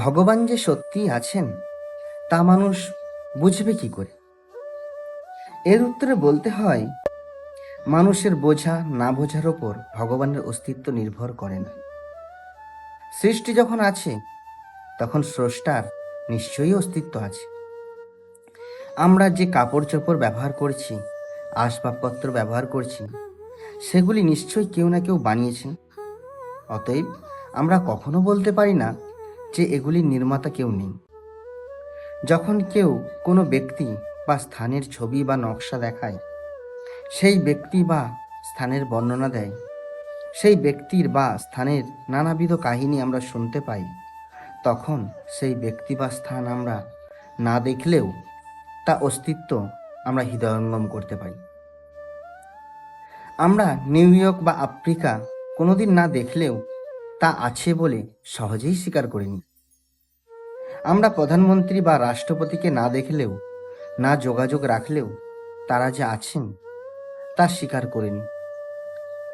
ভগবান যে সত্যি আছেন তা মানুষ বুঝবে কি করে? এর উত্তরে বলতে হয়, মানুষের বোঝা না বোঝার ওপর ভগবানের অস্তিত্ব নির্ভর করে না। সৃষ্টি যখন আছে তখন স্রষ্টার নিশ্চয়ই অস্তিত্ব আছে। আমরা যে কাপড় চোপড় ব্যবহার করছি, আসবাবপত্র ব্যবহার করছি, সেগুলি নিশ্চয়ই কেউ না কেউ বানিয়েছেন। অতএব আমরা কখনো বলতে পারি না যে এগুলির নির্মাতা কেউ নেই। যখন কেউ কোনো ব্যক্তি বা স্থানের ছবি বা নকশা দেখায়, সেই ব্যক্তি বা স্থানের বর্ণনা দেয়, সেই ব্যক্তির বা স্থানের নানাবিধ কাহিনী আমরা শুনতে পাই, তখন সেই ব্যক্তি বা স্থান আমরা না দেখলেও তা অস্তিত্ব আমরা হৃদয়ঙ্গম করতে পারি। আমরা নিউ ইয়র্ক বা আফ্রিকা কোনোদিন না দেখলেও তা আছে বলে সহজেই স্বীকার করি নিই। আমরা প্রধানমন্ত্রী বা রাষ্ট্রপতিকে না দেখলেও, না যোগাযোগ রাখলেও তারা যে আছেন তা স্বীকার করিনি।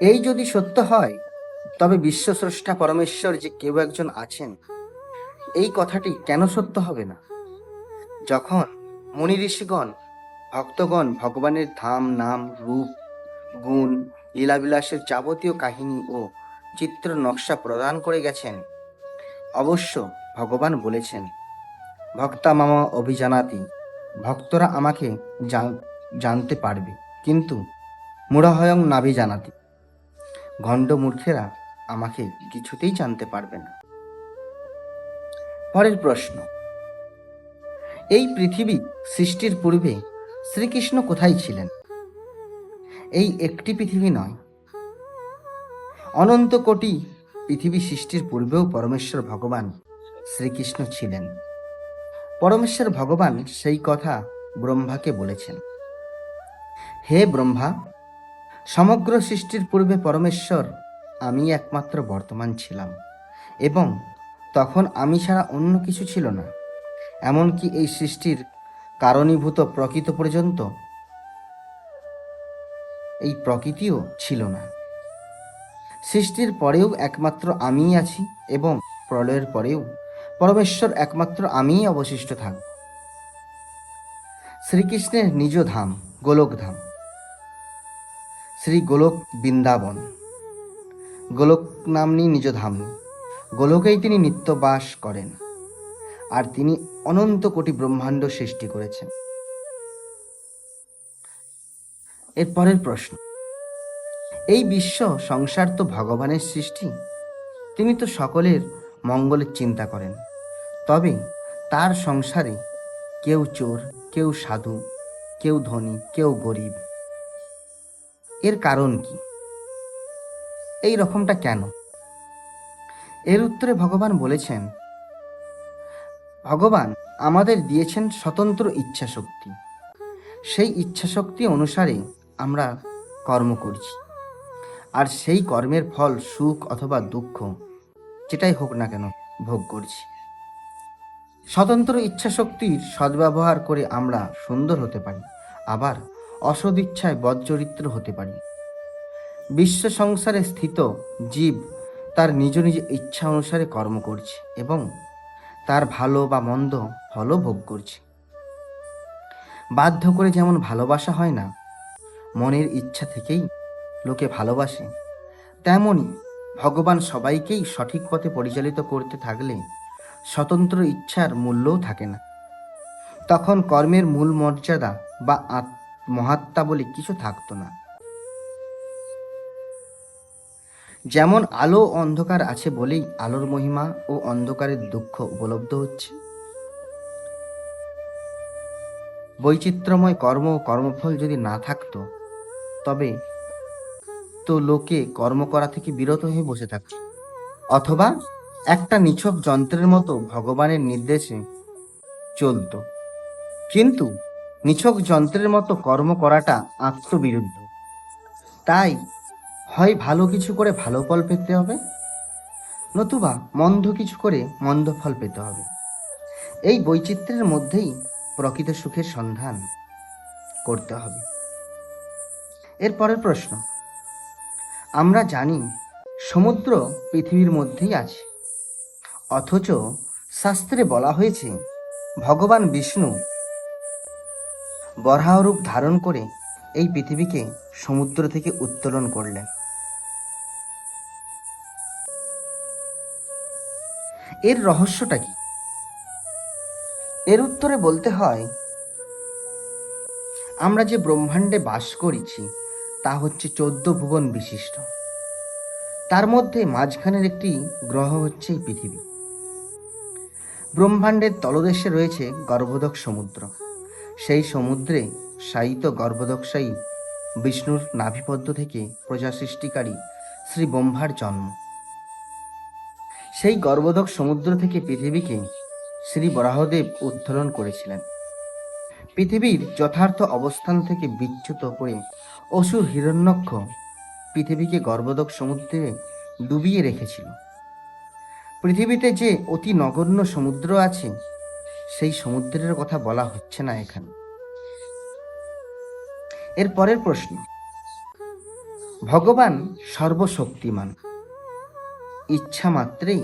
এই যদি সত্য হয়, তবে বিশ্বস্রষ্টা পরমেশ্বর যে কেউ একজন আছেন, এই কথাটি কেন সত্য হবে না? যখন মুনি ঋষিগণ, ভক্তগণ ভগবানের ধাম, নাম, রূপ, গুণ, লীলাবিলাসের যাবতীয় কাহিনী ও চিত্র নকশা প্রদান করে গেছেন, অবশ্য ভগবান বলেছেন, ভক্তা মামা অভিজানাতি, ভক্তরা আমাকে জানতে পারবে, কিন্তু মূঢ়হয়ং নাভি জানাতি, গণ্ড মূর্খেরা আমাকে কিছুতেই জানতে পারবে না। পরের প্রশ্ন, এই পৃথিবী সৃষ্টির পূর্বে শ্রীকৃষ্ণ কোথায় ছিলেন? এই একটি পৃথিবী নয়, অনন্ত কোটি পৃথিবী সৃষ্টির পূর্বেও পরমেশ্বর ভগবান শ্রীকৃষ্ণ ছিলেন। পরমেশ্বর ভগবান সেই কথা ব্রহ্মাকে বলেছেন, হে ব্রহ্মা, সমগ্র সৃষ্টির পূর্বে পরমেশ্বর আমি একমাত্র বর্তমান ছিলাম, এবং তখন আমি ছাড়া অন্য কিছু ছিল না। এমনকি এই সৃষ্টির কারণীভূত প্রকৃত পর্যন্ত এই প্রকৃতিও ছিল না। সৃষ্টির পরেও একমাত্র আমিই আছি, এবং প্রলয়ের পরেও পরমেশ্বর একমাত্র আমিই অবশিষ্ট থাকব। শ্রীকৃষ্ণের নিজ ধাম গোলকধাম, শ্রী গোলক বৃন্দাবন। গোলক নামনি নিজ ধাম, গোলকেই তিনি নিত্য বাস করেন, আর তিনি অনন্ত কোটি ব্রহ্মাণ্ড সৃষ্টি করেছেন। এর পরের প্রশ্ন, এই বিশ্ব সংসার তো ভগবানের সৃষ্টি, তিনি তো সকলের মঙ্গলের চিন্তা করেন, তবে তার সংসারে কেউ চোর, কেউ সাধু, কেউ ধনী, কেউ গরিব, এর কারণ কি? এই রকমটা কেন? এর উত্তরে ভগবান বলেছেন, ভগবান আমাদের দিয়েছেন স্বতন্ত্র ইচ্ছা শক্তি। সেই ইচ্ছা শক্তি অনুসারে আমরা কর্ম করছি, আর সেই কর্মের ফল সুখ অথবা দুঃখ যেটাই হোক না কেন ভোগ করছি। স্বতন্ত্র ইচ্ছা শক্তির সদ্ব্যবহার করে আমরা সুন্দর হতে পারি, আবার অসদ ইচ্ছায় বজ্জরিত্র হতে পারি। বিশ্ব সংসারে স্থিত জীব তার নিজ নিজ ইচ্ছা অনুসারে কর্ম করছে, এবং তার ভালো বা মন্দ ফলও ভোগ করছে। বাধ্য করে যেমন ভালোবাসা হয় না, মনের ইচ্ছা থেকেই লোকে ভালোবাসে, তেমনি ভগবান সবাইকেই সঠিক পথে পরিচালিত করতে থাকলে স্বতন্ত্র ইচ্ছার মূল্যও থাকে না। তখন কর্মের মূল মর্যাদা বা মহাত্মা বলে কিছু থাকতো না। যেমন আলো ও অন্ধকার আছে বলেই আলোর মহিমা ও অন্ধকারের দুঃখ উপলব্ধ হচ্ছে। বৈচিত্র্যময় কর্ম ও কর্মফল যদি না থাকতো, তবে তো লোকে কর্ম করা থেকে বিরত হয়ে বসে থাকত, অথবা একটা নিছক যন্ত্রের মতো ভগবানের নির্দেশে চলত। কিন্তু নিছক যন্ত্রের মতো কর্ম করাটা আত্মবিরুদ্ধ। তাই হয় ভালো কিছু করে ভালো ফল পেতে হবে, নতুবা মন্দ কিছু করে মন্দ ফল পেতে হবে। এই বৈচিত্র্যের মধ্যেই প্রকৃত সুখের সন্ধান করতে হবে। এর পরের প্রশ্ন, আমরা জানি সমুদ্র পৃথিবীর মধ্যেই আছে, অথচ শাস্ত্রে বলা হয়েছে ভগবান বিষ্ণু বরাহরূপ ধারণ করে এই পৃথিবীকে সমুদ্র থেকে উত্তোলন করলেন। এর রহস্যটা কি? এর উত্তরে বলতে হয়, আমরা যে ব্রহ্মাণ্ডে বাস করেছি তা হচ্ছে 14 ভুবন বিশিষ্ট। তার মধ্যে মাঝখানের একটি গ্রহ হচ্ছে এই পৃথিবী। ব্রহ্মাণ্ডের তলদেশে রয়েছে গর্ভোদক সমুদ্র। সেই সমুদ্রে শায়িত গর্ভোদকশায়ী বিষ্ণুর নাভিপদ্ম থেকে প্রজা সৃষ্টিকারী শ্রী ব্রহ্মার জন্ম। সেই গর্ভোদক সমুদ্র থেকে পৃথিবীকে শ্রী বরাহদেব উত্তোলন করেছিলেন। পৃথিবীর যথার্থ অবস্থান থেকে বিচ্যুত করে অসুর হিরণ্যক্ষ পৃথিবীকে গর্ভোদক সমুদ্রে ডুবিয়ে রেখেছিল। পৃথিবীতে যে অতি নগণ্য সমুদ্র আছে, সেই সমুদ্রের কথা বলা হচ্ছে না এখানে। এর পরের প্রশ্ন, ভগবান সর্বশক্তিমান, ইচ্ছা মাত্রেই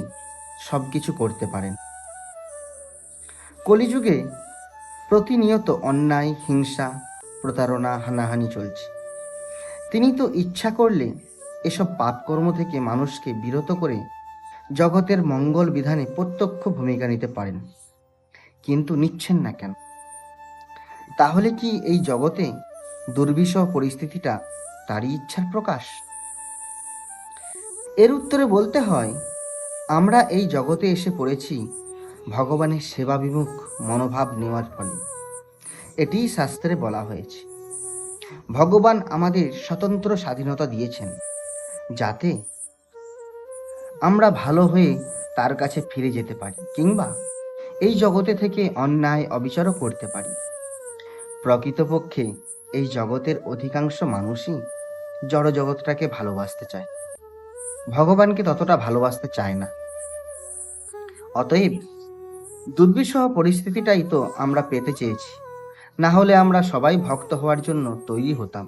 সবকিছু করতে পারেন। কলিযুগে প্রতিনিয়ত অন্যায়, হিংসা, প্রতারণা, হানাহানি চলছে। তিনি তো ইচ্ছা করলে এসব পাপকর্ম থেকে মানুষকে বিরত করে জগতের মঙ্গল বিধানে প্রত্যক্ষ ভূমিকা নিতে পারেন, কিন্তু নিচ্ছেন না কেন? তাহলে কি এই জগতে দুর্বিষহ পরিস্থিতিটা তারই ইচ্ছার প্রকাশ? এর উত্তরে বলতে হয়, আমরা এই জগতে এসে পড়েছি ভগবানের সেবাবিমুখ মনোভাব নেওয়ার ফলে। এটিই শাস্ত্রে বলা হয়েছে। ভগবান আমাদের স্বতন্ত্র স্বাধীনতা দিয়েছেন, যাতে আমরা ভালো হয়ে তার কাছে ফিরে যেতে পারি, কিংবা এই জগতে থেকে অন্যায় অবিচারও করতে পারি। প্রকৃতপক্ষে এই জগতের অধিকাংশ মানুষই জড় জগৎটাকে ভালোবাসতে চায়, ভগবানকে ততটা ভালোবাসতে চায় না। অতএব দুর্বিষহ পরিস্থিতিটাই তো আমরা পেতে চেয়েছি, না হলে আমরা সবাই ভক্ত হওয়ার জন্য তৈরি হতাম।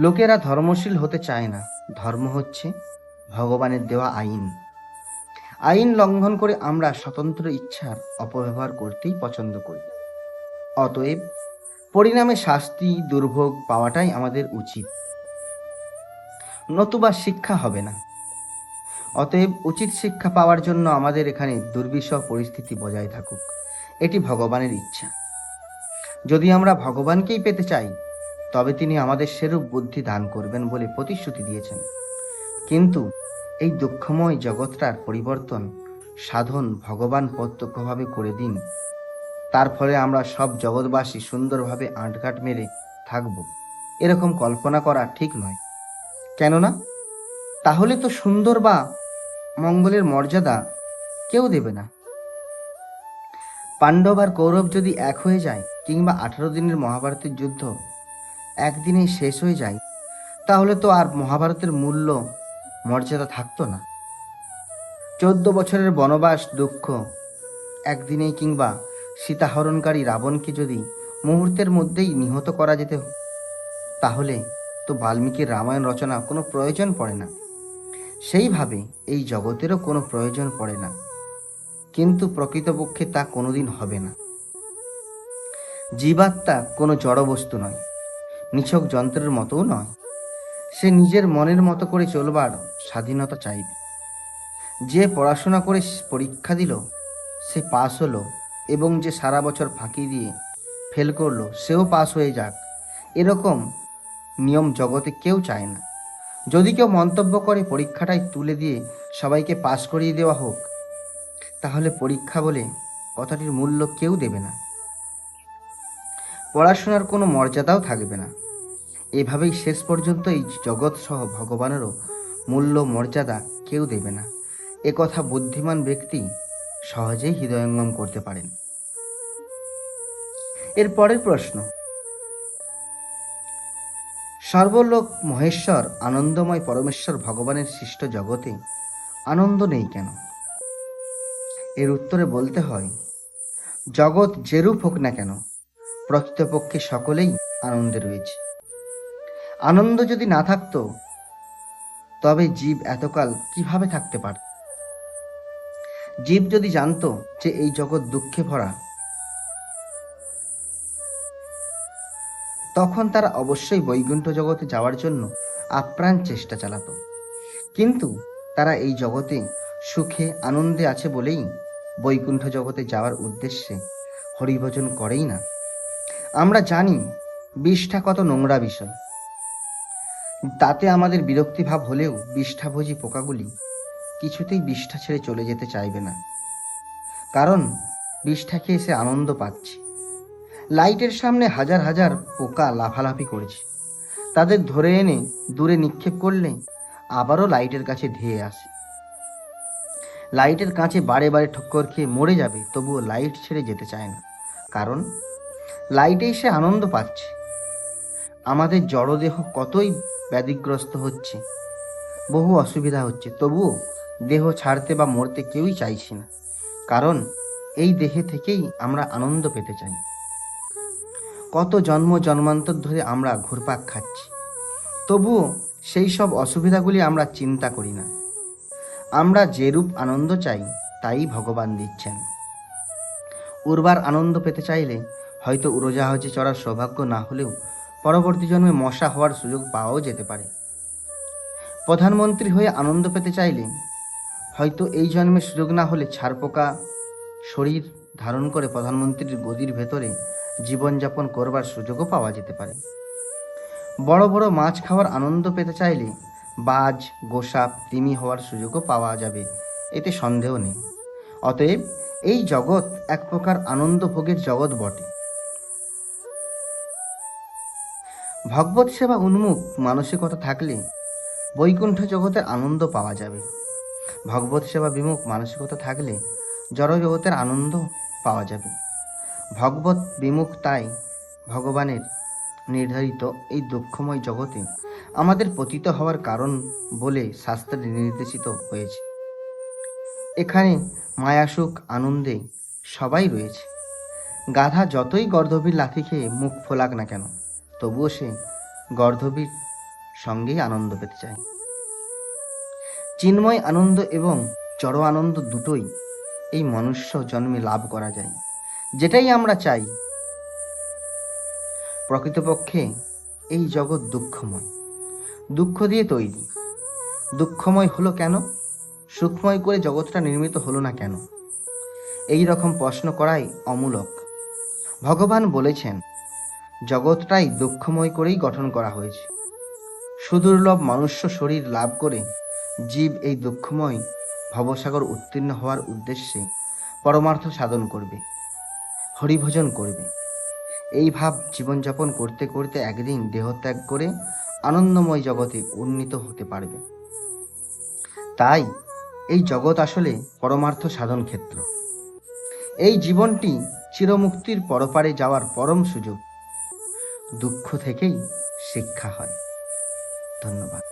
লোকেরা ধর্মশীল হতে চায় না। ধর্ম হচ্ছে ভগবানের দেওয়া আইন। আইন লঙ্ঘন করে আমরা স্বতন্ত্র ইচ্ছার অপব্যবহার করতেই পছন্দ করি। অতএব পরিণামে শাস্তি, দুর্ভোগ পাওয়াটাই আমাদের উচিত, নতুবা শিক্ষা হবে না। অতএব উচিত শিক্ষা পাওয়ার জন্য আমাদের এখানে দুর্বিষহ পরিস্থিতি বজায় থাকুক, এটি ভগবানের ইচ্ছা। যদি আমরা ভগবানকেই পেতে চাই, তবে তিনি আমাদের সেরূপ বুদ্ধি দান করবেন বলে প্রতিশ্রুতি দিয়েছেন। কিন্তু এই দুঃখময় জগৎটার পরিবর্তন সাধন ভগবান প্রত্যক্ষভাবে করে দিন। তার ফলে আমরা সব জগৎবাসী সুন্দরভাবে আঁটঘাট মেরে থাকব, এরকম কল্পনা করা ঠিক নয়। কেননা তাহলে তো সুন্দর বা মঙ্গলের মর্যাদা কেউ দেবে না। পাণ্ডব আর কৌরব যদি এক হয়ে যায়, কিংবা 18 দিনের মহাভারতের যুদ্ধ একদিনেই শেষ হয়ে যায়, তাহলে তো আর মহাভারতের মূল্য মর্যাদা থাকতো না। 14 বছরের বনবাস দুঃখ একদিনেই, কিংবা সীতাহরণকারী রাবণকে যদি মুহূর্তের মধ্যেই নিহত করা যেত, তাহলে তো বাল্মীকির রামায়ণ রচনা কোনো প্রয়োজন পড়ে না। সেইভাবে এই জগতেরও কোনো প্রয়োজন পড়ে না, কিন্তু প্রকৃতপক্ষে তা কোনোদিন হবে না। জীবাত্মা কোনো জড় বস্তু নয়, নিছক যন্ত্রের মতোও নয়। সে নিজের মনের মতো করে চলবার স্বাধীনতা চাইবে। যে পড়াশোনা করে পরীক্ষা দিল, সে পাস হলো, এবং যে সারা বছর ফাঁকি দিয়ে ফেল করলো, সেও পাস হয়ে যাক, এরকম নিয়ম জগতে কেউ চায় না। যদি কেউ মন্তব্য করে পরীক্ষাটাই তুলে দিয়ে সবাইকে পাস করিয়ে দেওয়া হোক, তাহলে পরীক্ষা বলে কথাটির মূল্য কেউ দেবে না, পড়াশোনার কোনো মর্যাদাও থাকবে না। এভাবেই শেষ পর্যন্ত এই জগৎ সহ ভগবানেরও মূল্য মর্যাদা কেউ দেবে না। এ কথা বুদ্ধিমান ব্যক্তি সহজেই হৃদয়ঙ্গম করতে পারেন। এর পরের প্রশ্ন, সর্বলোক মহেশ্বর আনন্দময় পরমেশ্বর ভগবানের সৃষ্ট জগতে আনন্দ নেই কেন? এর উত্তরে বলতে হয়, জগৎ যেরূপ হোক না কেন, প্রকৃতপক্ষে সকলেই আনন্দে রয়েছে। আনন্দ যদি না থাকতো, তবে জীব এতকাল কিভাবে থাকতে পারত? জীব যদি জানতো যে এই জগৎ দুঃখে ভরা, তখন তারা অবশ্যই বৈকুণ্ঠ জগতে যাওয়ার জন্য আপ্রাণ চেষ্টা চালাতো। কিন্তু তারা এই জগতে সুখে আনন্দে আছে বলেই বৈকুণ্ঠ জগতে যাওয়ার উদ্দেশ্যে হরিভজন করেই না। আমরা জানি বিষ্ঠা কত নোংরা বিষয়, তাতে আমাদের বিরক্তিভাব হলেও বিষ্ঠাভোজী পোকাগুলি কিছুতেই বিষ্ঠা ছেড়ে চলে যেতে চাইবে না, কারণ বিষ্ঠা খেয়ে সে আনন্দ পাচ্ছে। লাইটের সামনে হাজার হাজার পোকা লাফালাফি করেছে, তাদের ধরে এনে দূরে নিক্ষেপ করলে আবারও লাইটের কাছে ধেয়ে আসে। লাইটের কাছে বারে বারে ঠক্কর খেয়ে মরে যাবে, তবুও লাইট ছেড়ে যেতে চায় না, কারণ লাইটেই সে আনন্দ পাচ্ছে। আমাদের জড়দেহ কতই ব্যাধিগ্রস্ত হচ্ছে, বহু অসুবিধা হচ্ছে, তবুও দেহ ছাড়তে বা মরতে কেউই চাইছি না, কারণ এই দেহে থেকেই আমরা আনন্দ পেতে চাই। কত জন্ম জন্মান্তর ধরে আমরা ঘুরপাক খাচ্ছি, তবুও সেই সব অসুবিধাগুলি আমরা চিন্তা করি না। আমরা যেরূপ আনন্দ চাই তাই ভগবান দিচ্ছেন। উড়বার আনন্দ পেতে চাইলে হয়তো উড়োজাহাজে চড়ার সৌভাগ্য না হলেও পরবর্তী জন্মে মশা হওয়ার সুযোগ পাওয়াও যেতে পারে। প্রধানমন্ত্রী হয়ে আনন্দ পেতে চাইলে হয়তো এই জন্মে সুযোগ না হলে ছারপোকা শরীর ধারণ করে প্রধানমন্ত্রীর গদির ভেতরে জীবনযাপন করবার সুযোগও পাওয়া যেতে পারে। বড় বড় মাছ খাওয়ার আনন্দ পেতে চাইলে বাজ, গোসাপ, তিমি হওয়ার সুযোগও পাওয়া যাবে, এতে সন্দেহ নেই। অতএব এই জগৎ এক প্রকার আনন্দ ভোগের জগৎ বটে। ভগবত সেবা উন্মুখ মানসিকতা থাকলে বৈকুণ্ঠ জগতের আনন্দ পাওয়া যাবে। ভগবত সেবা বিমুখ মানসিকতা থাকলে জড় জগতের আনন্দ পাওয়া যাবে। ভগবত বিমুখ তাই ভগবানের নির্ধারিত এই দুঃখময় জগতে আমাদের পতিত হওয়ার কারণ বলে শাস্ত্রে নির্দেশিত হয়েছে। এখানে মায়াসুখ আনন্দে সবাই রয়েছে। গাধা যতই গর্ধবীর লাথি খেয়ে মুখ ফোলাক না কেন, তবুও সে গর্ধবীর সঙ্গেই আনন্দ পেতে চায়। চিন্ময় আনন্দ এবং জড় আনন্দ দুটোই এই মনুষ্য জন্মে লাভ করা যায়, যেটাই আমরা চাই। প্রকৃতপক্ষে এই জগৎ দুঃখময়, দুঃখ দিয়ে তৈরি। দুঃখময় হলো কেন? সুখময় করে জগৎটা নির্মিত হলো না কেন? এই রকম প্রশ্ন করাই অমূলক। ভগবান বলেছেন জগৎটাই দুঃখময় করেই গঠন করা হয়েছে। সুদুর্লভ মনুষ্য শরীর লাভ করে জীব এই দুঃখময় ভবসাগর উত্তীর্ণ হওয়ার উদ্দেশ্যে পরমার্থ সাধন করবে, হরিভজন করবে। এই ভাব জীবনযাপন করতে করতে একদিন দেহত্যাগ করে আনন্দময় জগতে উন্নীত হতে পারবে। তাই এই জগৎ আসলে পরমার্থ সাধন ক্ষেত্র। এই জীবনটি চিরমুক্তির পরপারে যাওয়ার পরম সুযোগ। দুঃখ থেকেই শিক্ষা হয়। ধন্যবাদ।